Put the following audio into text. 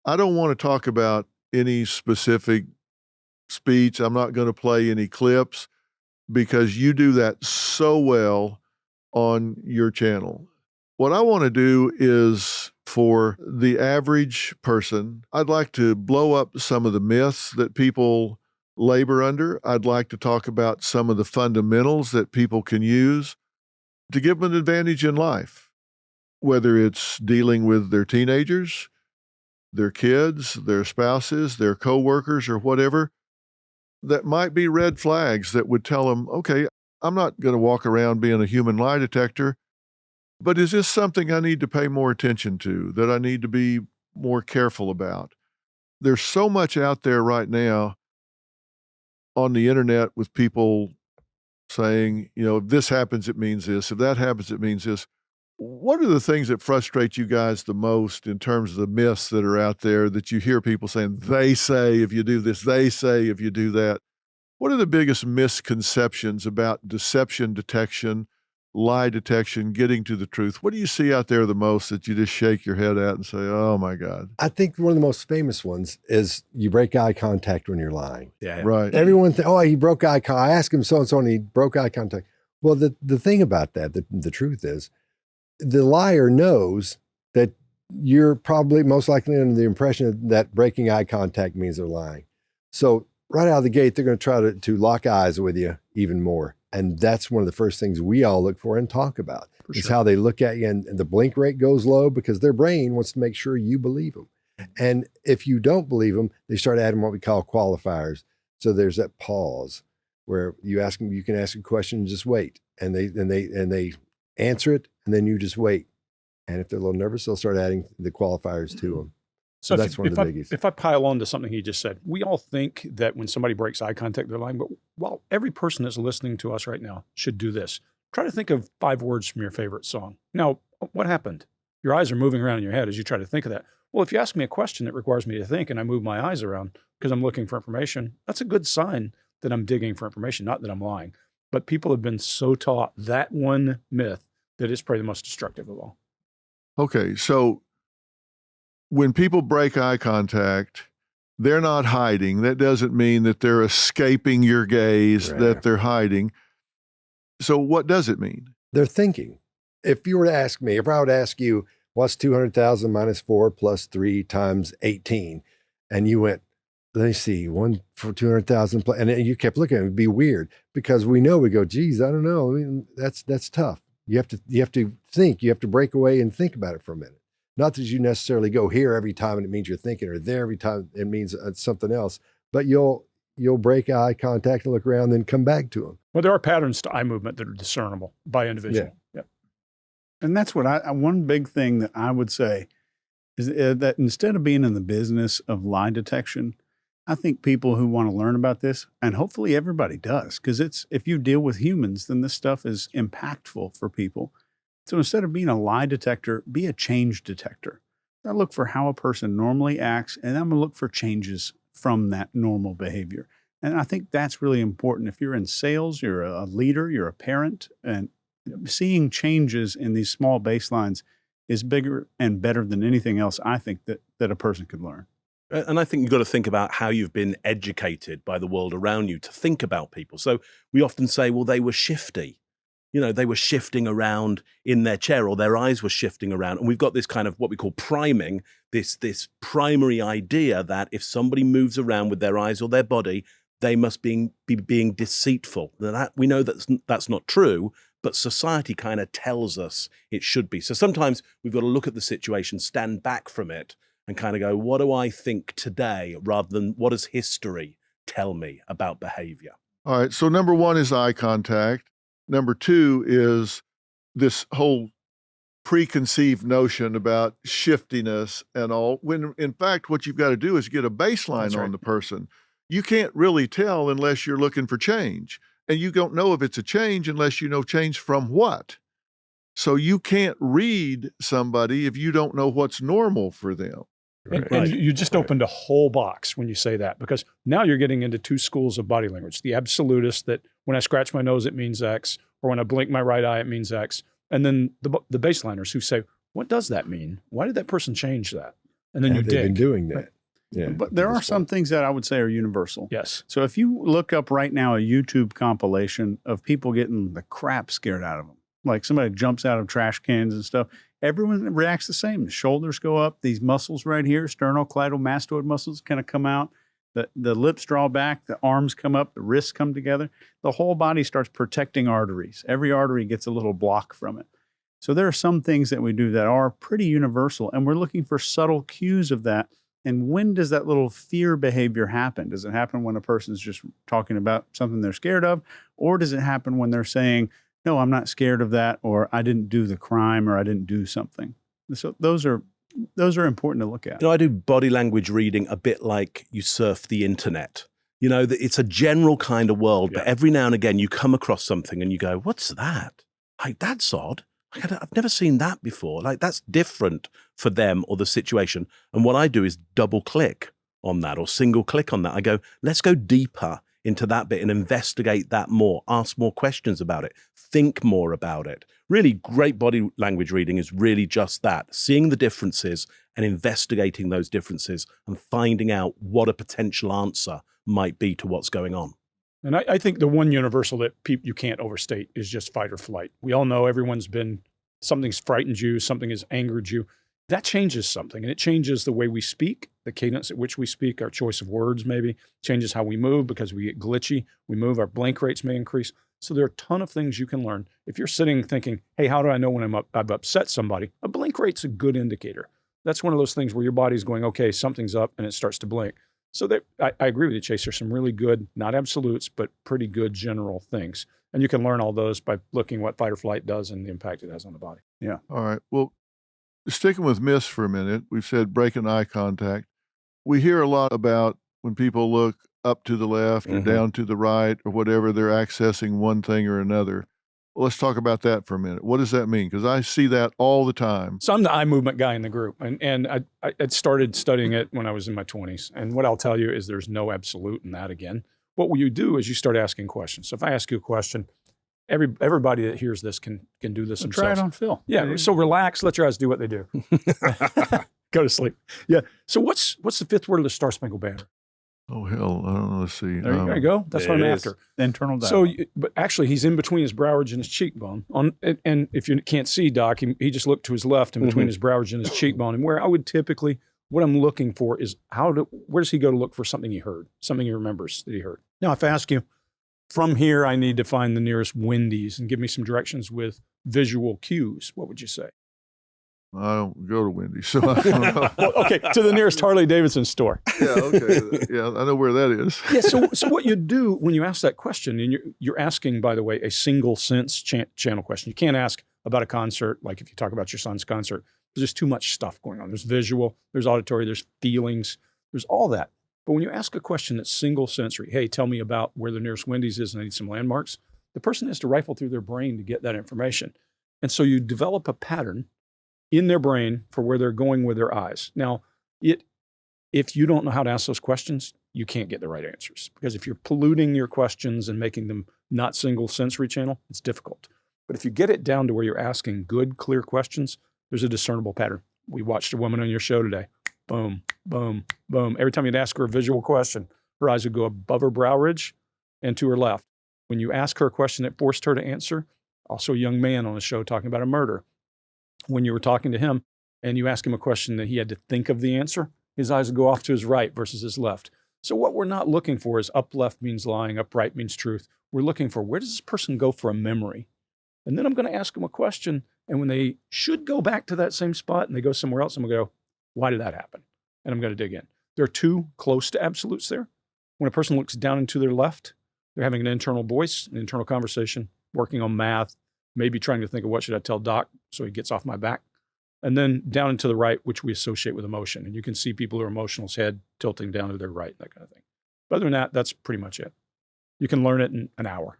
I don't want to talk about any specific speech. I'm not going to play any clips because you do that so well on your channel. What I want to do is for the average person, I'd like to blow up some of the myths that people labor under. I'd like to talk about some of the fundamentals that people can use to give them an advantage in life, whether it's dealing with their teenagers, their kids, their spouses, their coworkers, or whatever. That might be red flags that would tell them, okay, I'm not going to walk around being a human lie detector, but is this something I need to pay more attention to, that I need to be more careful about? There's so much out there right now on the internet with people saying, if this happens, it means this. If that happens, it means this. What are the things that frustrate you guys the most in terms of the myths that are out there that you hear people saying, they say if you do this, they say if you do that? What are the biggest misconceptions about deception detection, lie detection, getting to the truth? What do you see out there the most that you just shake your head at and say, oh my God? I think one of the most famous ones is you break eye contact when you're lying. Yeah. Right. Everyone thinks, oh, he broke eye contact. I asked him so-and-so and he broke eye contact. Well, the thing about that, the truth is, the liar knows that you're probably most likely under the impression that breaking eye contact means they're lying. So right out of the gate, they're going to try to lock eyes with you even more. And that's one of the first things we all look for and talk about. It's how they look at you, and the blink rate goes low because their brain wants to make sure you believe them. And if you don't believe them, they start adding what we call qualifiers. So there's that pause where you ask them, you can ask a question and just wait. And they answer it, and then you just wait. And if they're a little nervous, they'll start adding the qualifiers to them. So that's one of the biggies. If I pile on to something he just said, we all think that when somebody breaks eye contact, they're lying. But while every person that's listening to us right now should do this, try to think of 5 words from your favorite song. Now, what happened? Your eyes are moving around in your head as you try to think of that. Well, if you ask me a question that requires me to think and I move my eyes around because I'm looking for information, that's a good sign that I'm digging for information, not that I'm lying. But people have been so taught that one myth that it's probably the most destructive of all. Okay, so when people break eye contact, they're not hiding. That doesn't mean that they're escaping your gaze, right, that they're hiding. So what does it mean? They're thinking. If you were to ask me, if I would ask you, what's 200,000 minus 4 plus 3 times 18? And you went, let me see, 1 for 200,000, and you kept looking at it, it'd be weird because we go, geez, I don't know. I mean, that's tough. You have to think, you have to break away and think about it for a minute. Not that you necessarily go here every time and it means you're thinking, or there every time it means something else, but you'll break eye contact and look around, then come back to them. Well, there are patterns to eye movement that are discernible by individual. Yeah. And that's what one big thing that I would say is that instead of being in the business of lie detection, I think people who want to learn about this, and hopefully everybody does, because if you deal with humans, then this stuff is impactful for people. So instead of being a lie detector, be a change detector. I look for how a person normally acts, and I'm going to look for changes from that normal behavior. And I think that's really important. If you're in sales, you're a leader, you're a parent, and seeing changes in these small baselines is bigger and better than anything else I think that a person could learn. And I think you've got to think about how you've been educated by the world around you to think about people. So we often say, well, they were shifty. They were shifting around in their chair, or their eyes were shifting around. And we've got this kind of what we call priming, this primary idea that if somebody moves around with their eyes or their body, they must be being deceitful. That we know that's not true, but society kind of tells us it should be. So sometimes we've got to look at the situation, stand back from it, and kind of go, what do I think today, rather than what does history tell me about behavior? All right, so number 1 is eye contact. Number 2 is this whole preconceived notion about shiftiness and all, when in fact what you've got to do is get a baseline on the person. You can't really tell unless you're looking for change. And you don't know if it's a change unless you know change from what. So you can't read somebody if you don't know what's normal for them. And you just opened a whole box when you say that, because now you're getting into 2 schools of body language. The absolutist, that when I scratch my nose, it means X, or when I blink my right eye, it means X. And then the baseliners who say, what does that mean? Why did that person change that? And then you Have they been dig. doing that? Right. Yeah. But there are some things that I would say are universal. Yes. So if you look up right now a YouTube compilation of people getting the crap scared out of them, like somebody jumps out of trash cans and stuff, everyone reacts the same. The shoulders go up, these muscles right here, sternocleidomastoid muscles kind of come out, the lips draw back, the arms come up, the wrists come together. The whole body starts protecting arteries. Every artery gets a little block from it. So there are some things that we do that are pretty universal, and we're looking for subtle cues of that. And when does that little fear behavior happen? Does it happen when a person's just talking about something they're scared of? Or does it happen when they're saying, no, I'm not scared of that, or I didn't do the crime, or I didn't do something? So those are important to look at. You know, I do body language reading a bit like you surf the internet. You know, it's a general kind of world, but every now and again you come across something and you go, what's that? Like, that's odd. I've never seen that before. Like, that's different for them or the situation. And what I do is double click on that or single click on that. I go, let's go deeper into that bit and investigate that more, ask more questions about it, think more about it. Really great body language reading is really just that, seeing the differences and investigating those differences and finding out what a potential answer might be to what's going on. And I think the one universal that you can't overstate is just fight or flight. We all know something's frightened you, something has angered you. That changes something, and it changes the way we speak, the cadence at which we speak, our choice of words maybe, changes how we move because we get glitchy. We move, our blink rates may increase. So there are a ton of things you can learn. If you're sitting thinking, hey, how do I know when I've upset somebody? A blink rate's a good indicator. That's one of those things where your body's going, okay, something's up, and it starts to blink. So I agree with you, Chase. There's some really good, not absolutes, but pretty good general things. And you can learn all those by looking what fight or flight does and the impact it has on the body. Yeah. All right. Well, sticking with miss for a minute, we've said breaking eye contact. We hear a lot about when people look up to the left or down to the right or whatever, they're accessing one thing or another. Well, let's talk about that for a minute. What does that mean? Because I see that all the time. So I'm the eye movement guy in the group, and I started studying it when I was in my 20s. And what I'll tell you is there's no absolute in that again. What will you do is you start asking questions. So if I ask you a question, everybody that hears this can do this themselves. Try it on Phil. Yeah, so relax, let your eyes do what they do. Go to sleep. Yeah. So what's the fifth word of the Star Spangled Banner? Oh, hell, I don't know. Let's see. There you go. That's what I'm after. Internal dialogue. So, but actually, he's in between his brow ridge and his cheekbone. And if you can't see Doc, he just looked to his left in between his brow ridge and his cheekbone. And where I would typically, what I'm looking for is where does he go to look for something he heard, something he remembers that he heard. Now, if I ask you, from here, I need to find the nearest Wendy's and give me some directions with visual cues, what would you say? I don't go to Wendy's, so I don't know. Well, okay, to the nearest Harley Davidson store. Yeah, okay. Yeah, I know where that is. Yeah, so what you do when you ask that question, and you're asking, by the way, a single sense channel question. You can't ask about a concert, like if you talk about your son's concert, because there's too much stuff going on. There's visual, there's auditory, there's feelings, there's all that. But when you ask a question that's single sensory, hey, tell me about where the nearest Wendy's is and I need some landmarks, the person has to rifle through their brain to get that information. And so you develop a pattern in their brain for where they're going with their eyes. Now, if you don't know how to ask those questions, you can't get the right answers. Because if you're polluting your questions and making them not single sensory channel, it's difficult. But if you get it down to where you're asking good, clear questions, there's a discernible pattern. We watched a woman on your show today. Boom, boom, boom. Every time you'd ask her a visual question, her eyes would go above her brow ridge and to her left. When you ask her a question that forced her to answer, also a young man on the show talking about a murder, when you were talking to him and you ask him a question that he had to think of the answer, his eyes would go off to his right versus his left. So what we're not looking for is up left means lying, up right means truth. We're looking for where does this person go for a memory? And then I'm going to ask them a question. And when they should go back to that same spot and they go somewhere else, I'm going to go, why did that happen? And I'm going to dig in. There are two close to absolutes there. When a person looks down and to their left, they're having an internal voice, an internal conversation, working on math, maybe trying to think of what should I tell Doc so he gets off my back. And then down and to the right, which we associate with emotion. And you can see people who are emotional's head tilting down to their right, that kind of thing. But other than that, that's pretty much it. You can learn it in an hour.